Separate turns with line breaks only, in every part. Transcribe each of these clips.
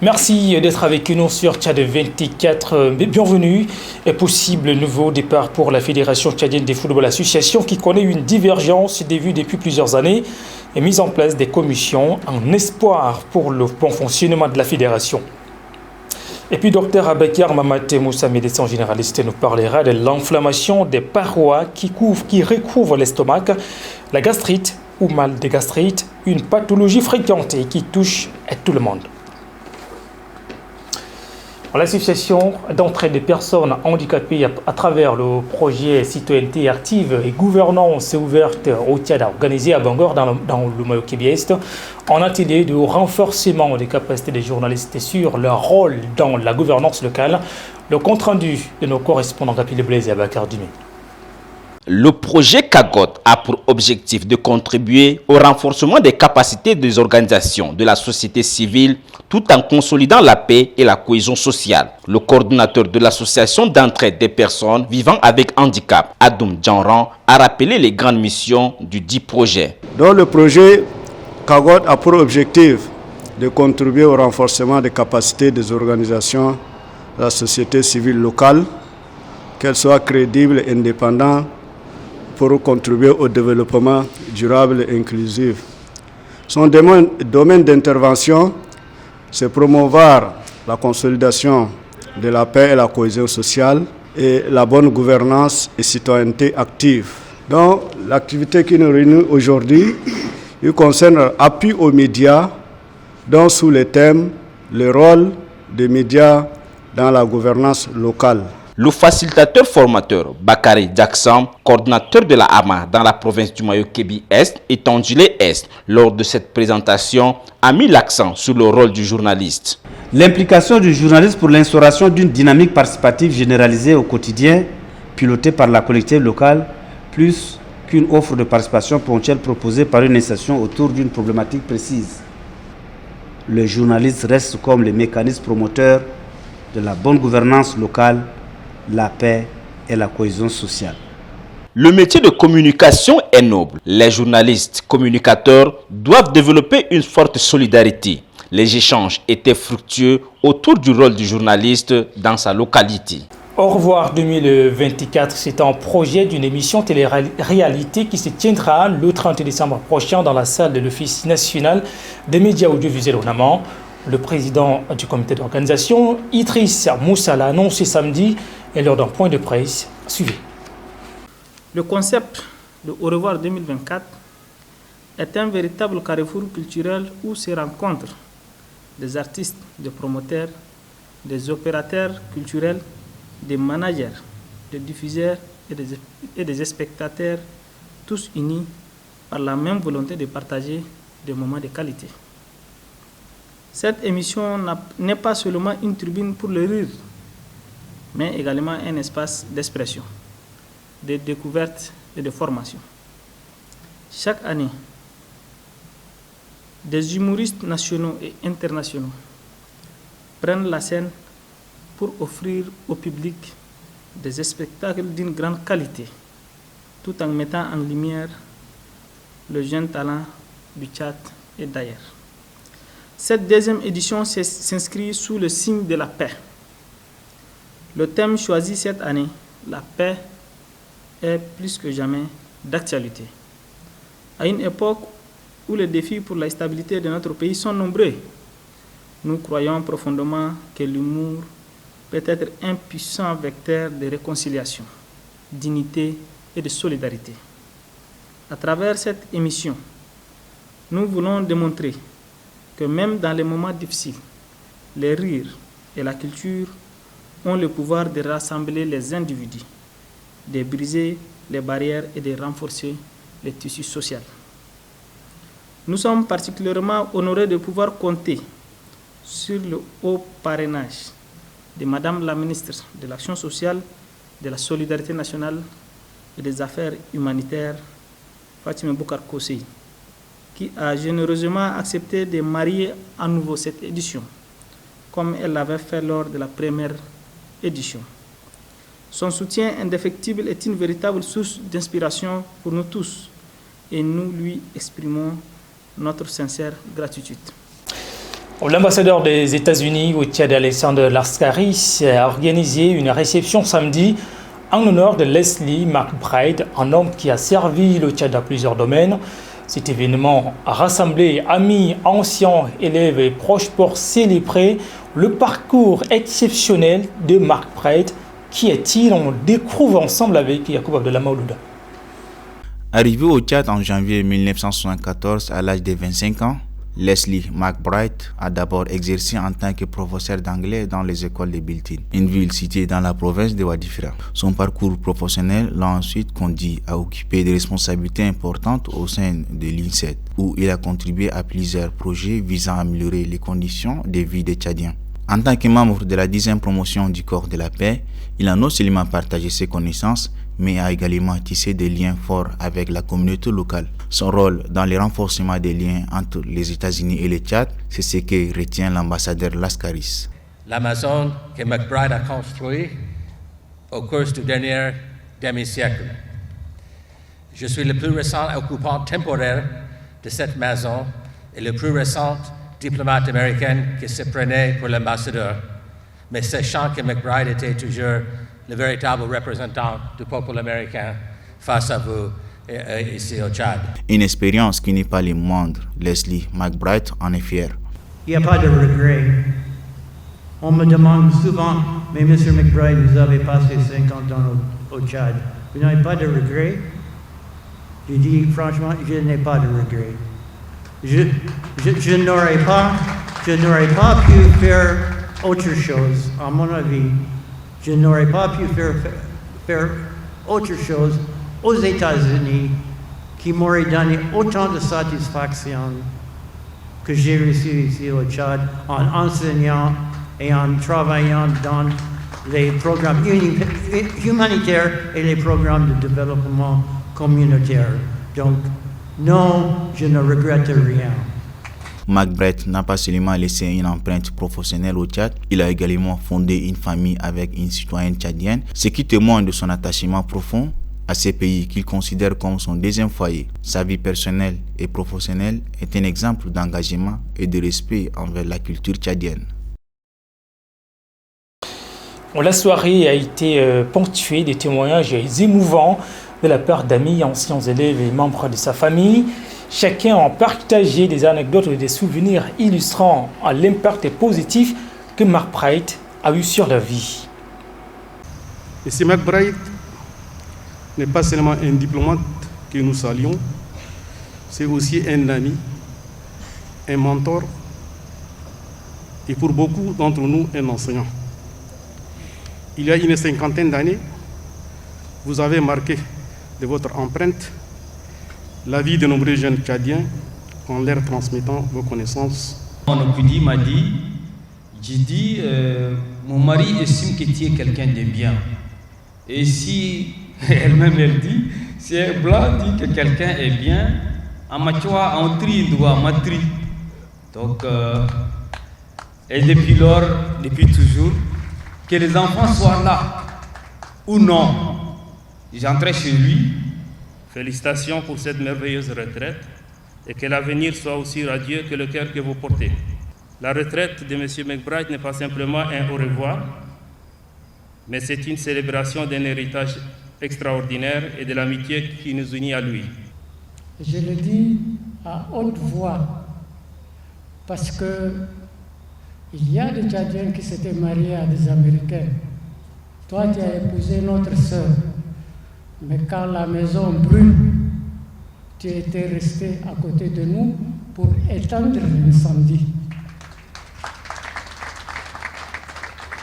Merci d'être avec nous sur Tchad 24. Bienvenue. Est possible nouveau départ pour la Fédération tchadienne de football, association qui connaît une divergence des vues depuis plusieurs années et mise en place des commissions en espoir pour le bon fonctionnement de la fédération. Et puis Dr Abakar Mamate Moussa, médecin généraliste, nous parlera de l'inflammation des parois qui recouvrent l'estomac, la gastrite ou mal de gastrite, une pathologie fréquente et qui touche à tout le monde. L'association d'entraide des personnes handicapées à travers le projet Citoyenneté active et gouvernance ouverte au Tchad organisé à Bangor dans le Mayo-Kébi Est, en atelier de renforcement des capacités des journalistes sur leur rôle dans la gouvernance locale. Le compte rendu de nos correspondants Capile Blaise et Abakar Dumé.
Le projet CAGOT a pour objectif de contribuer au renforcement des capacités des organisations de la société civile tout en consolidant la paix et la cohésion sociale. Le coordinateur de l'association d'entraide des personnes vivant avec handicap, Adoum Djanran, a rappelé les grandes missions du dit projet.
Donc le projet CAGOT a pour objectif de contribuer au renforcement des capacités des organisations de la société civile locale, qu'elles soient crédibles et indépendantes, pour contribuer au développement durable et inclusif. Son domaine d'intervention, c'est promouvoir la consolidation de la paix et la cohésion sociale et la bonne gouvernance et citoyenneté active. Donc, l'activité qui nous réunit aujourd'hui, il concerne l'appui aux médias, dont sous le thème le rôle des médias dans la gouvernance locale.
Le facilitateur formateur Bakary Jackson, coordinateur de la AMA dans la province du Mayo-Kébi Est et Tandjilé Est, lors de cette présentation, a mis l'accent sur le rôle du journaliste.
L'implication du journaliste pour l'instauration d'une dynamique participative généralisée au quotidien, pilotée par la collectivité locale, plus qu'une offre de participation ponctuelle proposée par une institution autour d'une problématique précise. Le journaliste reste comme le mécanisme promoteur de la bonne gouvernance locale, la paix et la cohésion sociale.
Le métier de communication est noble. Les journalistes communicateurs doivent développer une forte solidarité. Les échanges étaient fructueux autour du rôle du journaliste dans sa localité.
Au revoir 2024, c'est un projet d'une émission télé-réalité qui se tiendra le 30 décembre prochain dans la salle de l'Office national des médias audiovisuels au Naman. Le président du comité d'organisation, Idriss Moussa, l'a annoncé samedi et lors d'un point de presse. Suivez.
Le concept de Au revoir 2024 est un véritable carrefour culturel où se rencontrent des artistes, des promoteurs, des opérateurs culturels, des managers, des diffuseurs et des spectateurs, tous unis par la même volonté de partager des moments de qualité. Cette émission n'est pas seulement une tribune pour le rire, mais également un espace d'expression, de découverte et de formation. Chaque année, des humoristes nationaux et internationaux prennent la scène pour offrir au public des spectacles d'une grande qualité, tout en mettant en lumière le jeune talent du Tchad et d'ailleurs. Cette deuxième édition s'inscrit sous le signe de la paix. Le thème choisi cette année, la paix, est plus que jamais d'actualité. À une époque où les défis pour la stabilité de notre pays sont nombreux, nous croyons profondément que l'humour peut être un puissant vecteur de réconciliation, d'unité et de solidarité. À travers cette émission, nous voulons démontrer que même dans les moments difficiles, les rires et la culture ont le pouvoir de rassembler les individus, de briser les barrières et de renforcer les tissus sociaux. Nous sommes particulièrement honorés de pouvoir compter sur le haut parrainage de Madame la ministre de l'Action sociale, de la Solidarité nationale et des Affaires humanitaires, Fatima Boukar Kosei, qui a généreusement accepté de marier à nouveau cette édition, comme elle l'avait fait lors de la première édition. Son soutien indéfectible est une véritable source d'inspiration pour nous tous et nous lui exprimons notre sincère gratitude.
L'ambassadeur des États-Unis au Tchad, Alexander Laskaris, a organisé une réception samedi en l'honneur de Leslie McBride, un homme qui a servi le Tchad dans plusieurs domaines. Cet événement a rassemblé amis, anciens, élèves et proches pour célébrer le parcours exceptionnel de McBride. Qui est-il? On découvre ensemble avec Yacoub Abdellah Maoulouda.
Arrivé au Tchad en janvier 1974 à l'âge de 25 ans, Leslie McBride a d'abord exercé en tant que professeur d'anglais dans les écoles de Biltine, une ville située dans la province de Wadifra. Son parcours professionnel l'a ensuite conduit à occuper des responsabilités importantes au sein de l'INSET, où il a contribué à plusieurs projets visant à améliorer les conditions de vie des Tchadiens. En tant que membre de la 10e promotion du Corps de la paix, il a non seulement partagé ses connaissances, mais a également tissé des liens forts avec la communauté locale. Son rôle dans le renforcement des liens entre les États-Unis et le Tchad, c'est ce que retient l'ambassadeur Laskaris.
L'Amazon que McBride a construit au cours du dernier demi-siècle. Je suis le plus récent occupant temporaire de cette maison et le plus récent diplomate américain qui se prenait pour l'ambassadeur. Mais sachant que McBride était toujours le véritable représentant du peuple américain face à vous ici au Tchad.
Une expérience qui n'est pas les moindres. Leslie McBride en est fier.
Il n'y a pas de regret. On me demande souvent, mais M. McBride, vous avez passé 50 ans au Tchad. Vous n'avez pas de regret? Je dis franchement, je n'ai pas de regret. Je n'aurais pas pu faire autre chose, à mon avis. Je n'aurais pas pu faire autre chose aux États-Unis qui m'aurait donné autant de satisfaction que j'ai reçu ici au Tchad en enseignant et en travaillant dans les programmes humanitaires et les programmes de développement communautaire. Donc, non, je ne regrette rien.
McBride n'a pas seulement laissé une empreinte professionnelle au Tchad, il a également fondé une famille avec une citoyenne tchadienne, ce qui témoigne de son attachement profond à ces pays qu'il considère comme son deuxième foyer. Sa vie personnelle et professionnelle est un exemple d'engagement et de respect envers la culture tchadienne.
La soirée a été ponctuée des témoignages émouvants de la part d'amis, anciens élèves et membres de sa famille. Chacun a partagé des anecdotes et des souvenirs illustrant l'impact positif que McBride a eu sur la vie.
Et ce McBride n'est pas seulement un diplomate que nous saluons, c'est aussi un ami, un mentor et pour beaucoup d'entre nous, un enseignant. Il y a une cinquantaine d'années, vous avez marqué de votre empreinte la vie de nombreux jeunes Tchadiens en leur transmettant vos connaissances.
Mon Okudi m'a dit, mon mari estime que tu es quelqu'un de bien. Et si elle-même elle dit, si un blanc dit que quelqu'un est bien, on trie, matri. Donc, et depuis lors, depuis toujours, que les enfants soient là ou non. J'entrais chez lui.
Félicitations pour cette merveilleuse retraite et que l'avenir soit aussi radieux que le cœur que vous portez. La retraite de M. McBride n'est pas simplement un au revoir, mais c'est une célébration d'un héritage extraordinaire et de l'amitié qui nous unit à lui.
Je le dis à haute voix parce que il y a des Tchadiens qui s'étaient mariés à des Américains. Toi, tu as épousé notre sœur. Mais quand la maison brûle, tu étais resté à côté de nous pour éteindre l'incendie.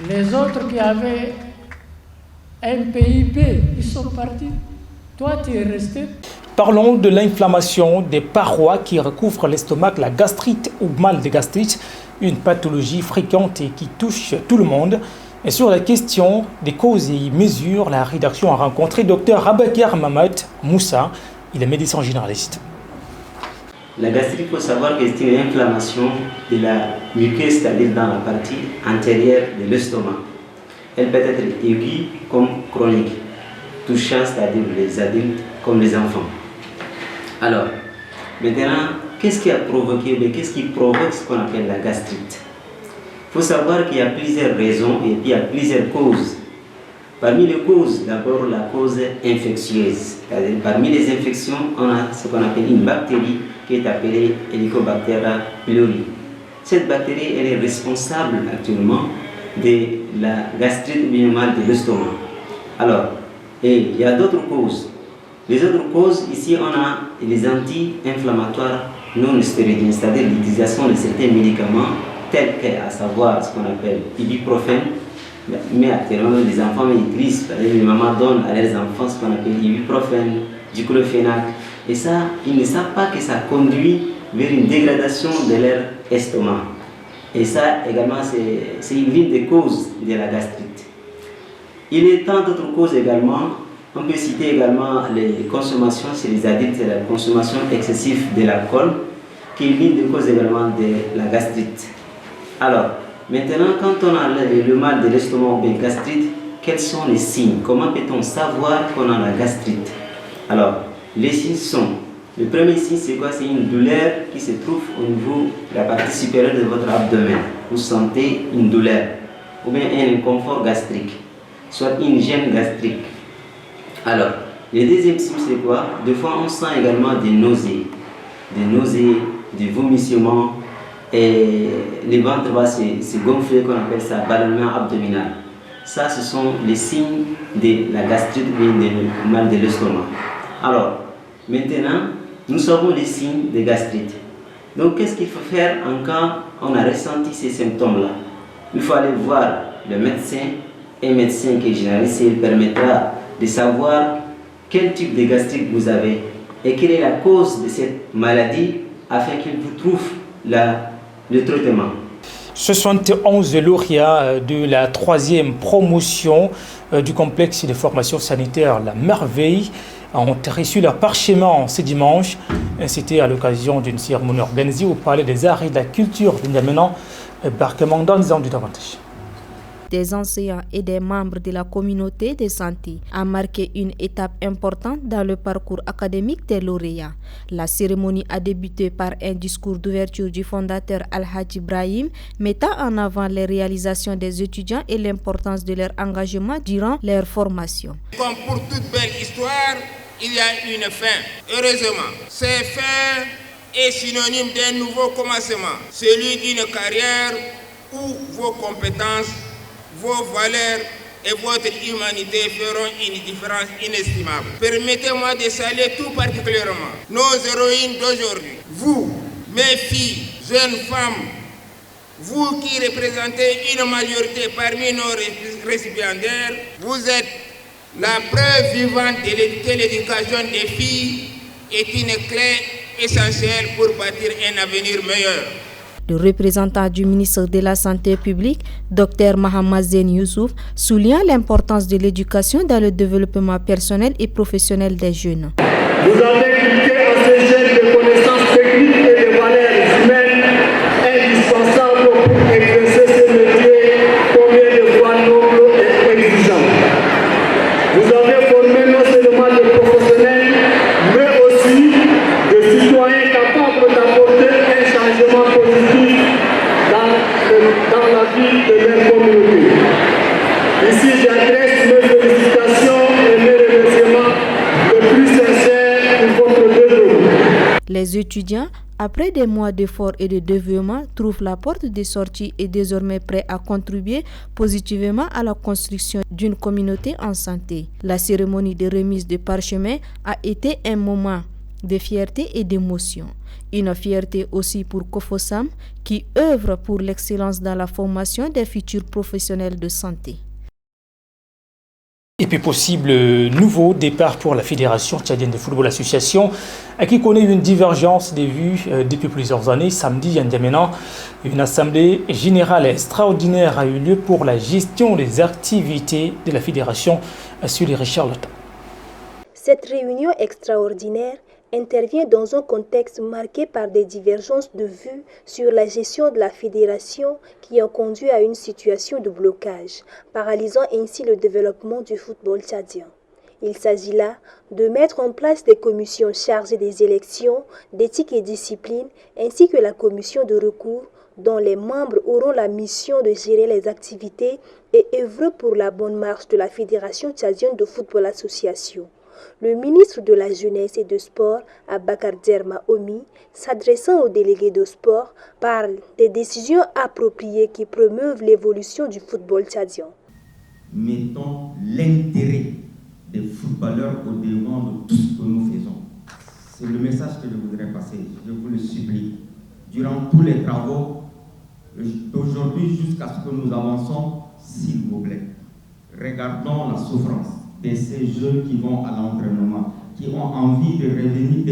Les autres qui avaient un PIB, ils sont partis. Toi, tu es resté.
Parlons de l'inflammation des parois qui recouvrent l'estomac, la gastrite ou mal de gastrite, une pathologie fréquente et qui touche tout le monde. Et sur la question des causes et mesures, la rédaction a rencontré Dr Abakar Mamat Moussa, il est médecin généraliste.
La gastrite, il faut savoir que c'est une inflammation de la muqueuse, c'est-à-dire dans la partie antérieure de l'estomac. Elle peut être aiguë comme chronique, touchant c'est-à-dire les adultes comme les enfants. Alors, maintenant, qu'est-ce qui a provoqué, mais qu'est-ce qui provoque ce qu'on appelle la gastrite? Il faut savoir qu'il y a plusieurs raisons et puis il y a plusieurs causes. Parmi les causes, d'abord la cause infectieuse. Parmi les infections, on a ce qu'on appelle une bactérie qui est appelée Helicobacter pylori. Cette bactérie, elle est responsable actuellement de la gastrite ou bien mal de l'estomac. Alors, et il y a d'autres causes. Les autres causes, ici on a les anti-inflammatoires non stéridiens, c'est-à-dire l'utilisation de certains médicaments tels qu'à savoir ce qu'on appelle ibuprofène, mais actuellement les enfants utilisent, les mamans donnent à leurs enfants ce qu'on appelle ibuprofène, diclofénac, et ça, ils ne savent pas que ça conduit vers une dégradation de leur estomac. Et ça également, c'est l'une des causes de la gastrite. Il y a tant d'autres causes également. On peut citer également les consommations chez les adultes, la consommation excessive de l'alcool, qui est l'une des causes également de la gastrite. Alors, maintenant, quand on a le mal de l'estomac ou de la gastrite, quels sont les signes? Comment peut-on savoir qu'on a la gastrite? Alors, les signes sont, le premier signe c'est quoi? C'est une douleur qui se trouve au niveau de la partie supérieure de votre abdomen. Vous sentez une douleur, ou bien un inconfort gastrique, soit une gêne gastrique. Alors, le deuxième signe c'est quoi? Des fois on sent également des nausées, des vomissements, et le ventre va se gonfler, qu'on appelle ça ballonnement abdominal. Ça, ce sont les signes de la gastrite ou du mal de l'estomac. Alors, maintenant, nous savons les signes de gastrite. Donc, qu'est-ce qu'il faut faire en cas où on a ressenti ces symptômes-là? Il faut aller voir le médecin, un médecin qui est généraliste, il permettra de savoir quel type de gastrite vous avez et quelle est la cause de cette maladie afin qu'il vous trouve le traitement.
71 lauréats de la 3e promotion du complexe de formation sanitaire La Merveille ont reçu leur parchemin ce dimanche. C'était à l'occasion d'une cérémonie organisée au Palais des Arts et de la Culture de N'Djamena, Barkemanga, disant du davantage.
Des enseignants et des membres de la communauté de santé a marqué une étape importante dans le parcours académique des lauréats. La cérémonie a débuté par un discours d'ouverture du fondateur Al-Hajj Ibrahim, mettant en avant les réalisations des étudiants et l'importance de leur engagement durant leur formation.
Comme pour toute belle histoire, il y a une fin. Heureusement, cette fin est synonyme d'un nouveau commencement, celui d'une carrière où vos compétences, vos valeurs et votre humanité feront une différence inestimable. Permettez-moi de saluer tout particulièrement nos héroïnes d'aujourd'hui. Vous, mes filles, jeunes femmes, vous qui représentez une majorité parmi nos récipiendaires, vous êtes la preuve vivante que l'éducation des filles est une clé essentielle pour bâtir un avenir meilleur.
Le représentant du ministre de la Santé publique, Dr Mohamed Zen Youssouf, souligne l'importance de l'éducation dans le développement personnel et professionnel des jeunes.
Vous avez inculqué à ces jeunes des connaissances techniques et des valeurs humaines indispensables pour exercer ce métier combien de fois noble et exigeant. Vous avez formé non seulement des professionnels, mais aussi des citoyens capables d'apporter un changement positif dans la vie de leur communauté. Ici, j'adresse mes félicitations et mes remerciements les plus sincères pour votre dévouement.
Les étudiants, après des mois d'efforts et de dévouement, trouvent la porte de sortie et désormais prêts à contribuer positivement à la construction d'une communauté en santé. La cérémonie de remise de parchemin a été un moment de fierté et d'émotion. Une fierté aussi pour Kofosam qui œuvre pour l'excellence dans la formation des futurs professionnels de santé.
Et puis possible nouveau départ pour la Fédération tchadienne de football association qui connaît une divergence des vues depuis plusieurs années. Samedi, à N'Djamena, une assemblée générale extraordinaire a eu lieu pour la gestion des activités de la Fédération sur les Richard Lotta.
Cette réunion extraordinaire intervient dans un contexte marqué par des divergences de vues sur la gestion de la fédération qui ont conduit à une situation de blocage, paralysant ainsi le développement du football tchadien. Il s'agit là de mettre en place des commissions chargées des élections, d'éthique et discipline, ainsi que la commission de recours, dont les membres auront la mission de gérer les activités et œuvrer pour la bonne marche de la Fédération tchadienne de football association. Le ministre de la Jeunesse et du Sport, Abakar Derma Omi, s'adressant aux délégués de sport, parle des décisions appropriées qui promeuvent l'évolution du football tchadien.
Mettons l'intérêt des footballeurs au devant de tout ce que nous faisons. C'est le message que je voudrais passer, je vous le supplie. Durant tous les travaux, d'aujourd'hui jusqu'à ce que nous avançons, s'il vous plaît, regardons la souffrance de ces jeunes qui vont à l'entraînement, qui ont envie de devenir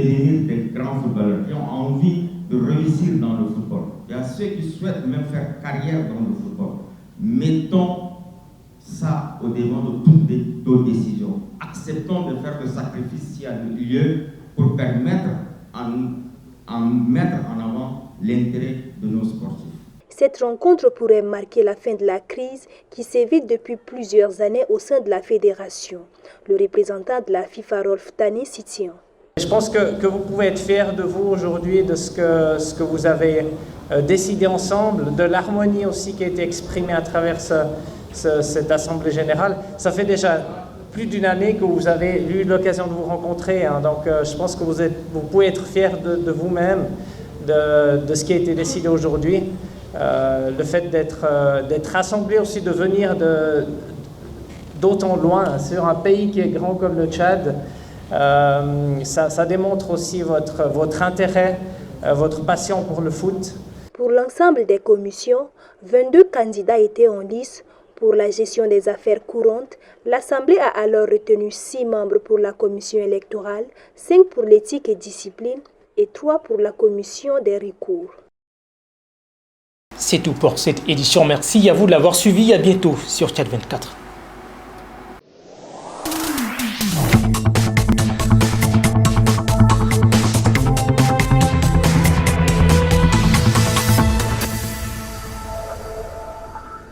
des grands footballeurs, qui ont envie de réussir dans le football. Il y a ceux qui souhaitent même faire carrière dans le football. Mettons ça au devant de toutes nos décisions. Acceptons de faire le sacrifice s'il y a lieu pour permettre en mettre en avant l'intérêt de nos sportifs.
Cette rencontre pourrait marquer la fin de la crise qui sévit depuis plusieurs années au sein de la fédération. Le représentant de la FIFA, Rolf Tani, s'y tient.
Je pense que vous pouvez être fiers de vous aujourd'hui, de ce que vous avez décidé ensemble, de l'harmonie aussi qui a été exprimée à travers cette Assemblée Générale. Ça fait déjà plus d'une année que vous avez eu l'occasion de vous rencontrer, hein, donc je pense que vous pouvez être fiers de vous-même, de ce qui a été décidé aujourd'hui. Le fait d'être rassemblés aussi, de venir d'autant loin sur un pays qui est grand comme le Tchad, ça démontre aussi votre intérêt, votre passion pour le foot.
Pour l'ensemble des commissions, 22 candidats étaient en lice. Pour la gestion des affaires courantes, l'Assemblée a alors retenu 6 membres pour la commission électorale, 5 pour l'éthique et discipline et 3 pour la commission des recours.
C'est tout pour cette édition. Merci à vous de l'avoir suivi. À bientôt sur Tchad 24.